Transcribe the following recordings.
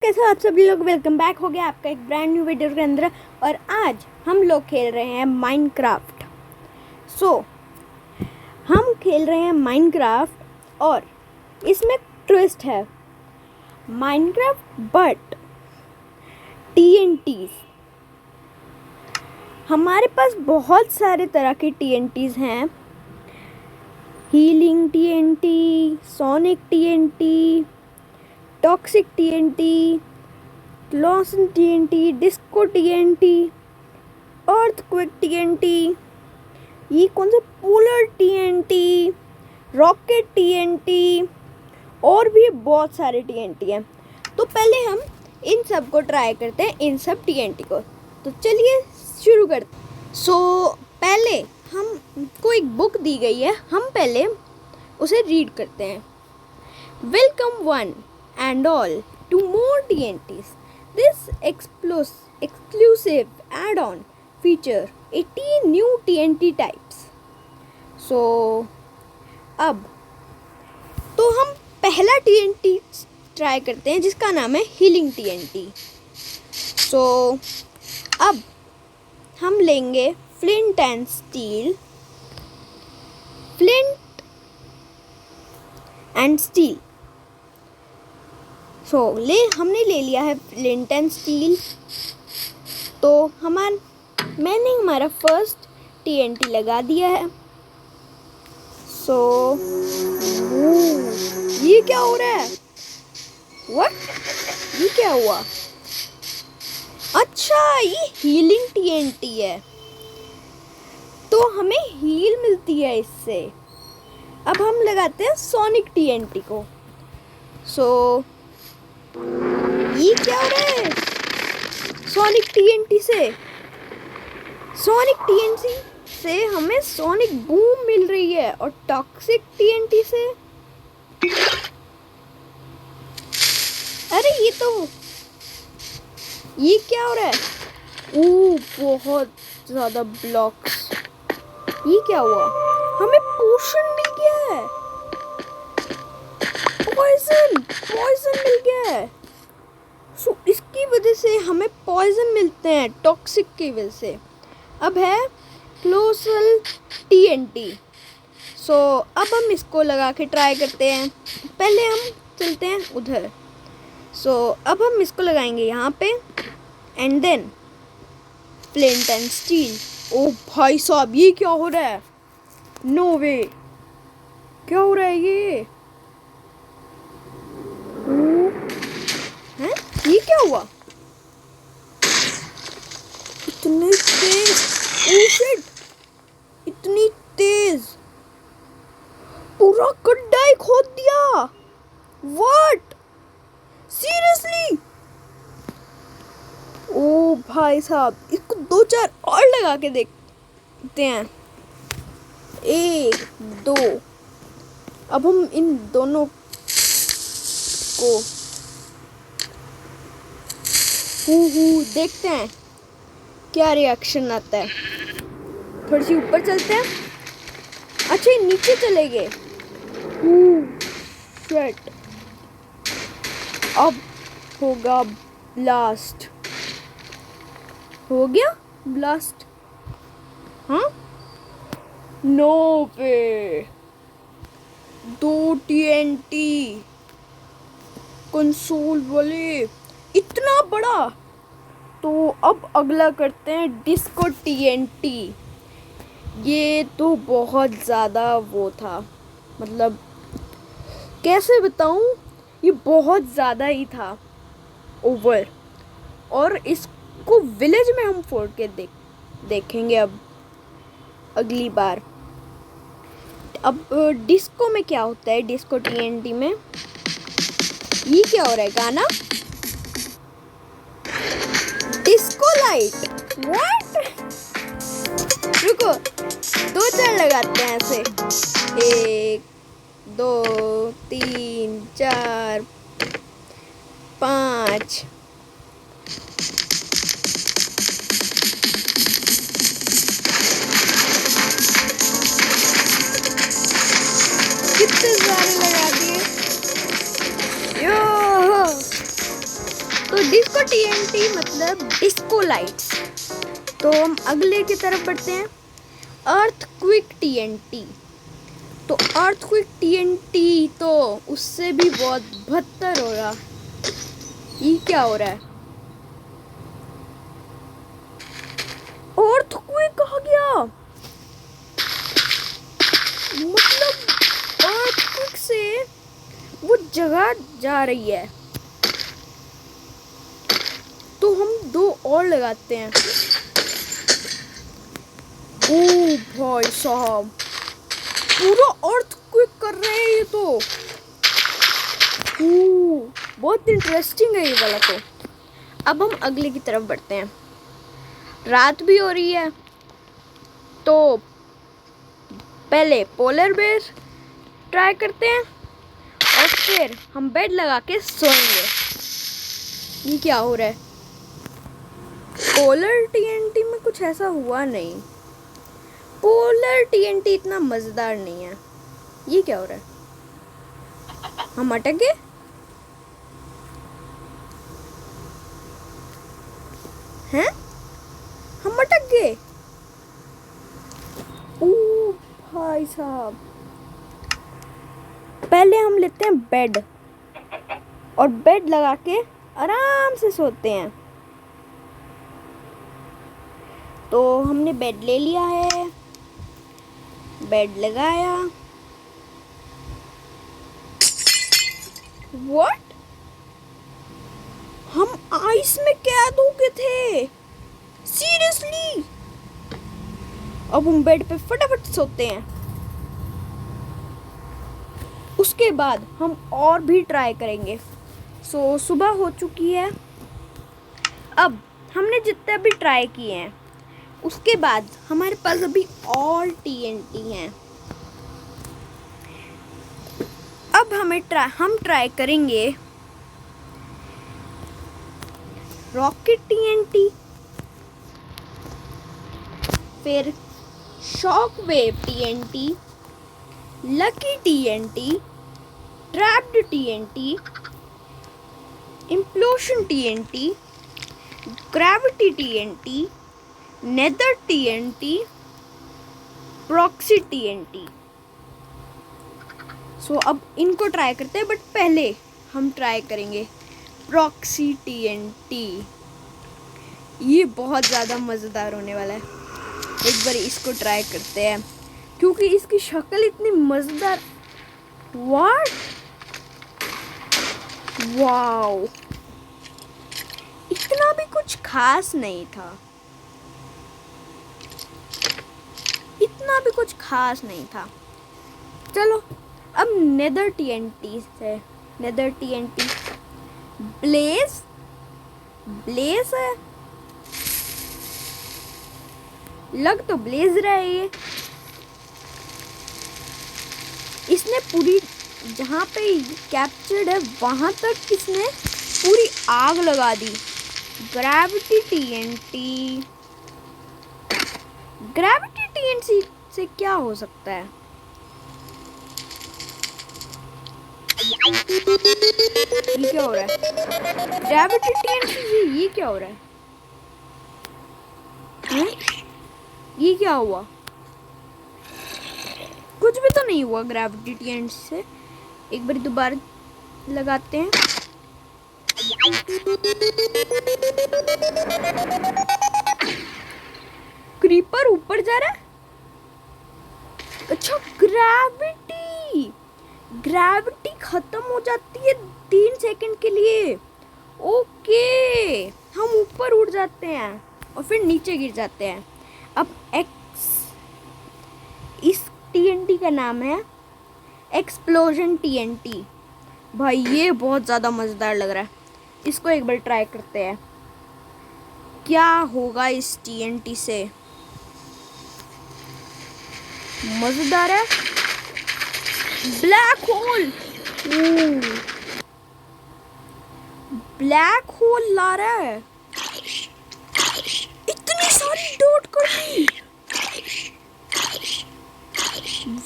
कैसे हो आप सभी लोग। वेलकम बैक हो गया आपका एक ब्रांड न्यू वीडियो के अंदर। और आज हम लोग खेल रहे हैं माइनक्राफ्ट। हम खेल रहे हैं माइनक्राफ्ट और इसमें ट्विस्ट है माइनक्राफ्ट बट TNTs। हमारे पास बहुत सारे तरह के TNTs हैं। Healing TNT, sonic TNT, toxic TNT, Lawson TNT, disco TNT, earthquake TNT, ये कौन सा पोलर TNT, रॉकेट TNT और भी बहुत सारे TNT हैं। तो पहले हम इन सब को ट्राई करते हैं, इन सब TNT को। तो चलिए शुरू करते हैं। पहले हमको एक बुक दी गई है, हम पहले उसे रीड करते हैं। Welcome one and all to more TNTs. This exclusive add-on feature 18 new TNT types. अब तो हम पहला TNT ट्राई करते हैं जिसका नाम है हीलिंग TNT। अब हम लेंगे flint and steel, flint and steel. हमने ले लिया है फ्लिंट एंड स्टील। तो मैंने हमारा फर्स्ट TNT लगा दिया है। ये क्या हो रहा है? व्हाट? ये क्या हुआ? अच्छा, ये हीलिंग TNT है, तो हमें हील मिलती है इससे। अब हम लगाते हैं सोनिक TNT को। ये क्या हो रहा है? सोनिक TNT से हमें सोनिक बूम मिल रही है और टॉक्सिक TNT से अरे ये क्या हो रहा है? बहुत ज्यादा ब्लॉक्स। ये क्या हुआ? हमें पोशन मिल गया है, पॉइजन मिल गया है। इसकी वजह से हमें पॉइजन मिलते हैं टॉक्सिक की वजह से। अब है क्लोसल TNT। अब हम इसको लगा के ट्राई करते हैं। पहले हम चलते हैं उधर। अब हम इसको लगाएंगे यहाँ पे and then flint and steel. ओ भाई साहब, ये क्या हो रहा है? नो वे, क्या हो रहा है ये? हैं? ये क्या हुआ? इतनी तेज! ओह शिट, इतनी तेज! पूरा गड्ढा ही खोद दिया। व्हाट? सीरियसली? ओ भाई साहब, इसको 2-4 और लगा के देखते हैं। 1 2। अब हम इन दोनों को देखते हैं क्या रिएक्शन आता है। थोड़ी सी ऊपर चलते हैं। अच्छा, नीचे चले गए। शिट, अब होगा ब्लास्ट। हो गया ब्लास्ट? हाँ, नो वे। 2 TNT कंसोल वाले, इतना बड़ा। तो अब अगला करते हैं डिस्को TNT। ये तो बहुत ज़्यादा वो था, मतलब कैसे बताऊँ, ये बहुत ज़्यादा ही था ओवर। और इसको विलेज में हम फोड़ के देखेंगे अब अगली बार। अब डिस्को में क्या होता है? डिस्को TNT में ये क्या हो रहा है? गाना, डिस्को लाइट। व्हाट? रुको, 2-4 लगाते हैं ऐसे। 1 2 3 4 5। कितने सारे लगा दिए। यो तो डिस्को टीएनटी मतलब डिस्को लाइट्स। तो हम अगले की तरफ बढ़ते हैं, अर्थक्विक टीएनटी। तो अर्थक्विक टीएनटी तो उससे भी बहुत बदतर हो रहा। ये क्या हो रहा है? अर्थक्विक आ गया, मतलब अर्थक्विक से वो जगह जा रही है। तो हम 2 और लगाते हैं। ओ भाई साहब, पूरा अर्थक्वेक कर रहे हैं ये तो। बहुत इंटरेस्टिंग है ये वाला। तो अब हम अगले की तरफ बढ़ते हैं। रात भी हो रही है, तो पहले पोलर बेर ट्राई करते हैं और फिर हम बेड लगा के सोएंगे। ये क्या हो रहा है? पोलर टीएनटी में कुछ ऐसा हुआ नहीं। पोलर टीएनटी इतना मजेदार नहीं है। ये क्या हो रहा है? हम अटक गए। हैं? हम अटक गए। ओ भाई साहब, पहले हम लेते हैं बेड और बेड लगा के आराम से सोते हैं। तो हमने बेड ले लिया है, बेड लगाया। व्हाट? हम आइस में कैद हो गए थे, सीरियसली? अब हम बेड पे फटाफट सोते हैं। उसके बाद हम और भी ट्राई करेंगे। सो सुबह हो चुकी है। अब हमने जितने भी ट्राई किए हैं, उसके बाद हमारे पास अभी और टीएनटी हैं। अब हम ट्राई करेंगे रॉकेट टीएनटी, फिर shock wave TNT, lucky TNT, trapped TNT, implosion TNT, gravity TNT, nether TNT, proxy TNT. So अब इनको ट्राई करते हैं, बट पहले हम ट्राई करेंगे प्रॉक्सी टीएनटी। ये बहुत ज़्यादा मज़ेदार होने वाला है। एक बार इसको ट्राई करते हैं क्योंकि इसकी शक्ल इतनी मज़ेदार। व्हाट? वाओ, इतना भी कुछ खास नहीं था, इतना भी कुछ खास नहीं था। चलो अब नेदर टीएनटी से, नेदर टीएनटी ब्लेज, ब्लेज है, लग तो ब्लेज रहा है ये। इसने पूरी, जहाँ पे कैप्चर्ड है वहाँ तक इसने पूरी आग लगा दी। ग्रेविटी टीएनटी, ग्रेविटी टीएनटी से क्या हो सकता है? ये क्या हो रहा है? ग्रेविटी टीएनटी से ये क्या हो रहा है? ये क्या हुआ? कुछ भी तो नहीं हुआ ग्रेविटी टीएनटी से। एक बार दोबारा लगाते हैं। क्रीपर ऊपर जा रहा है। अच्छा, ग्रेविटी, ग्रेविटी खत्म हो जाती है 3 सेकंड के लिए। ओके, हम ऊपर उड़ जाते हैं और फिर नीचे गिर जाते हैं। अब इस टीएनटी का नाम है एक्सप्लोजन टीएनटी। भाई ये बहुत ज़्यादा मज़ेदार लग रहा है। इसको एक बार ट्राई करते हैं, क्या होगा इस टीएनटी से। मज़ेदार है। ब्लैक होल, ब्लैक होल ला रहा है। इतनी सारी डॉट कर दी।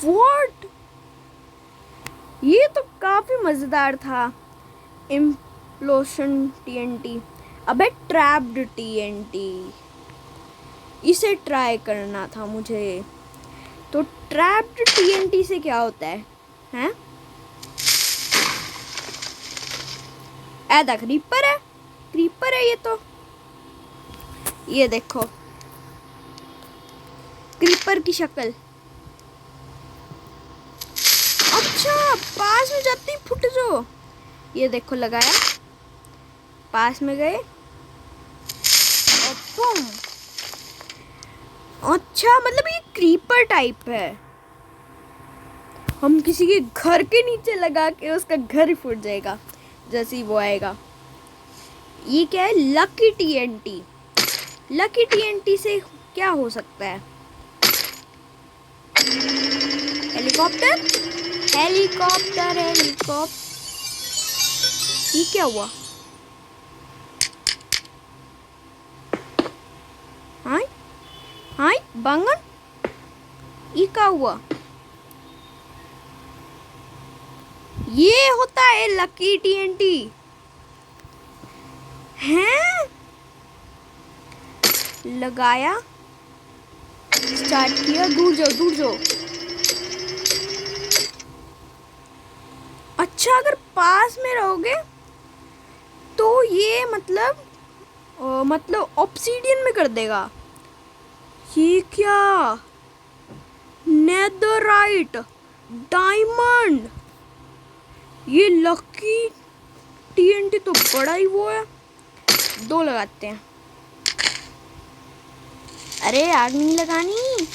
व्हाट? ये तो काफी मजेदार था। Lotion TNT. अबे ट्रैप्ड टीएनटी, इसे ट्राई करना था मुझे। तो ट्रैप्ड टीएनटी से क्या होता है? हैं? ऐसा क्रीपर है, क्रीपर है ये तो। ये देखो क्रीपर की शक्ल। अच्छा, पास में जाते ही फुट जो। ये देखो लगाया, पास में गए और बूम। अच्छा, मतलब ये क्रीपर टाइप है। हम किसी के घर के नीचे लगा के उसका घर ही फूट जाएगा जैसे ही वो आएगा। ये क्या है? Lucky TNT. लकी टीएनटी से क्या हो सकता है? Helicopter, helicopter, helicopter. ये क्या हुआ? हाय हाय बैंगन, ये क्या हुआ? ये होता है लकी टीएनटी हैं। लगाया, स्टार्ट किया, दूर जाओ दूर जाओ। अच्छा, अगर पास में रहोगे तो ये मतलब ऑब्सीडियन में कर देगा। ये क्या? Netherite, diamond. ये लकी टीएनटी तो बड़ा ही वो है। 2 लगाते हैं। अरे आग नहीं लगानी।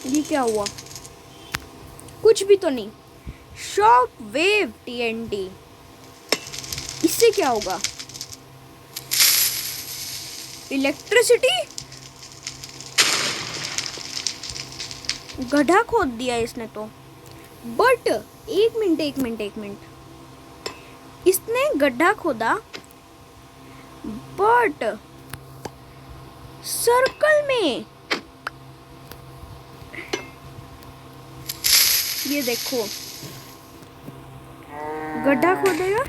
ये क्या हुआ? कुछ भी तो नहीं। शॉक वेव टीएनटी, इससे क्या होगा? इलेक्ट्रिसिटी। गड्ढा खोद दिया इसने तो। बट एक मिनट, इसने गड्ढा खोदा बट सर्कल में। ये देखो, गड्ढा खोदेगा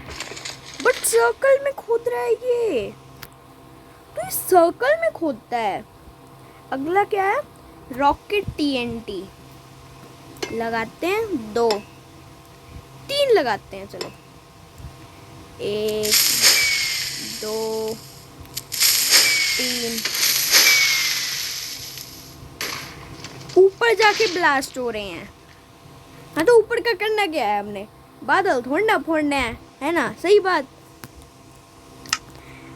बट सर्कल में खोद रहा है ये। तो ये सर्कल में खोदता है। अगला क्या है? Rocket TNT. लगाते हैं 2 3 लगाते हैं। चलो 1 2 3। ऊपर जाके ब्लास्ट हो रहे हैं। हाँ, तो ऊपर का करना क्या है? हमने बादल थोड़ा ना फोड़ना है ना? सही बात।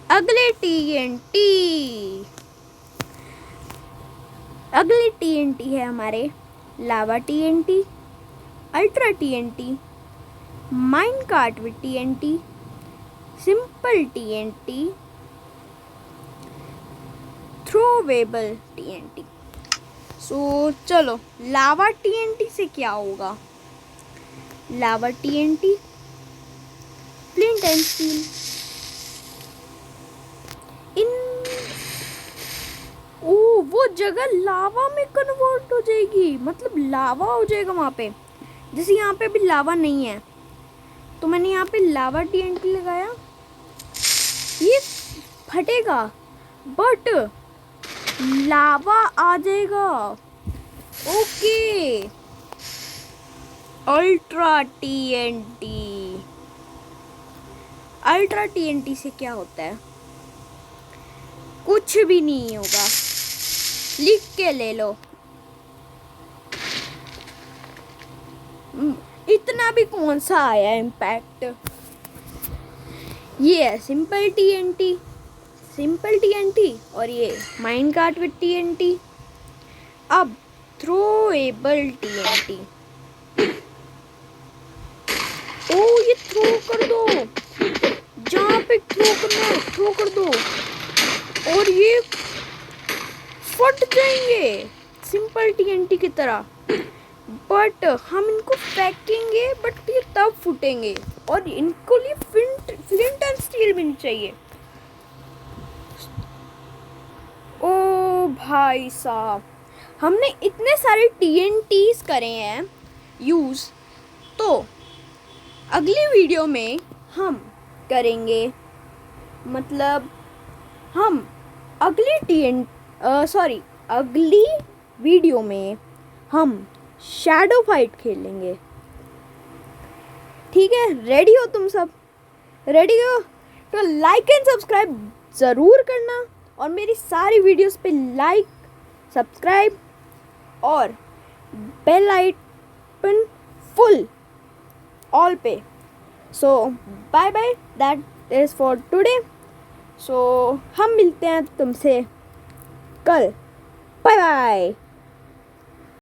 अगले टीएनटी है हमारे lava TNT, ultra TNT, mine cart with TNT, simple TNT, throwable TNT. So चलो, लावा टीएनटी से क्या होगा? Lava TNT, flint and steel. वो जगह लावा में कन्वर्ट हो जाएगी, मतलब लावा हो जाएगा वहां पे। जैसे यहाँ पे अभी लावा नहीं है तो मैंने यहाँ पे लावा टीएनटी लगाया, ये फटेगा बट लावा आ जाएगा। Okay, ultra TNT. Ultra TNT से क्या होता है? कुछ भी नहीं होगा, लिख के ले लो। इतना भी कौन सा आया इम्पैक्ट। ये है सिंपल टीएनटी और ये माइन कार्ट विद टीएनटी। अब थ्रोएबल टीएनटी। ओ, ये थ्रो कर दो, जहाँ पे थ्रो करना है थ्रो कर दो और ये फट जाएंगे सिंपल टीएनटी की तरह। बट हम इनको फेंकेंगे बट ये तब फूटेंगे और इनको लिए फ्लिंट एंड स्टील भी नहीं चाहिए। भाई साहब, हमने इतने सारे TNTs करे हैं यूज़, तो अगली वीडियो में हम करेंगे, मतलब हम अगली वीडियो में हम शैडो फाइट खेलेंगे। ठीक है, रेडी हो तुम सब? रेडी हो तो लाइक एंड सब्सक्राइब ज़रूर करना, और मेरी सारी वीडियोस पे लाइक, सब्सक्राइब और बेल आइकन फुल ऑल पे। So bye bye, that is for today. So हम मिलते हैं तुमसे कल। Bye bye.